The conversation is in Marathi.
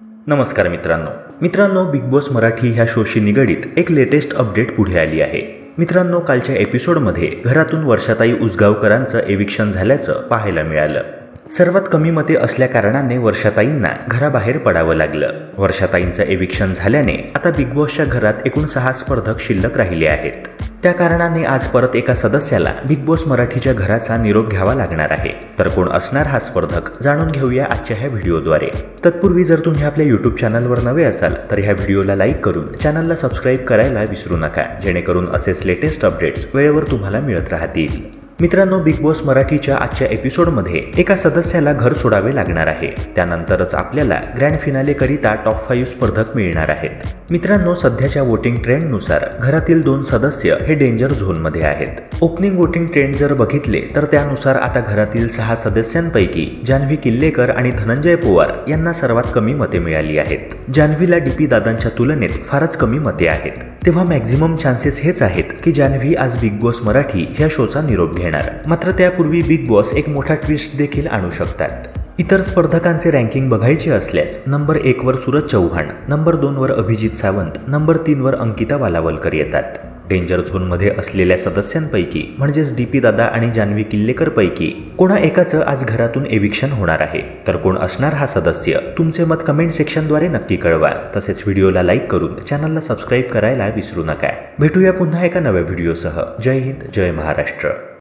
नमस्कार मित्रांनो बिग बॉस मराठी ह्या शोशी निगडीत एक लेटेस्ट अपडेट पुढे आली आहे। मित्रांनो, कालच्या एपिसोडमध्ये घरातून वर्षाताई उसगावकरांचं एविक्शन झाल्याचं पाहायला मिळालं। सर्वात कमी मते असल्या कारणाने वर्षाताईंना घराबाहेर पडावं लागलं। वर्षाताईंचं एविक्शन झाल्याने आता बिग बॉसच्या घरात एकूण 6 स्पर्धक शिल्लक राहिले आहेत। त्या कारणाने आज परत एका सदस्याला बिग बॉस मराठीच्या घराचा निरोप घ्यावा लागणार आहे। तर कोण असणार हा स्पर्धक जाणून घेऊया आजच्या ह्या व्हिडिओद्वारे। तत्पूर्वी जर तुम्ही आपल्या यूट्यूब चॅनलवर नवे असाल तर ह्या व्हिडिओला लाईक करून चॅनलला सबस्क्राईब करायला विसरू नका, जेणेकरून असेच लेटेस्ट अपडेट्स वेळेवर तुम्हाला मिळत राहतील। मित्रांनो, बिग बॉस मराठीच्या आजच्या एपिसोडमध्ये एका सदस्याला घर सोडावे लागणार आहे। त्यानंतरच आपल्याला ग्रँड फिनालेकरिता टॉप 5 स्पर्धक मिळणार आहेत। मित्रांनो, सध्याच्या वोटिंग ट्रेंडनुसार घरातील 2 सदस्य हे डेंजर झोनमध्ये आहेत। ओपनिंग वोटिंग ट्रेंड जर बघितले तर त्यानुसार आता घरातील 6 सदस्यांपैकी जान्हवी किल्लेकर आणि धनंजय पवार यांना सर्वात कमी मते मिळाली आहेत। जान्हवीला डीपी दादांच्या तुलनेत फारच कमी मते आहेत, तेव्हा मॅक्झिमम चान्सेस हेच आहेत की जान्हवी आज बिग बॉस मराठी ह्या शोचा निरोप घेणार। मात्र त्यापूर्वी बिग बॉस एक मोठा ट्विस्ट देखील आणू शकतात। इतर स्पर्धकांचे रँकिंग बघायचे असल्यास नंबर 1 वर सूरज चौहान, नंबर 2 वर अभिजित सावंत, नंबर 3 वर अंकिता वालावलकर येतात। डेंजर झोनमध्ये असलेल्या सदस्यांपैकी म्हणजेच डीपी दादा आणि जान्हवी किल्लेकर पैकी कोणा एकाचं आज घरातून एविक्शन होणार आहे। तर कोण असणार हा सदस्य, तुमचे मत कमेंट सेक्शनद्वारे नक्की कळवा। तसेच व्हिडिओला लाईक करून चॅनलला सबस्क्राईब करायला विसरू नका। भेटूया पुन्हा एका नव्या व्हिडिओसह। जय हिंद, जय महाराष्ट्र।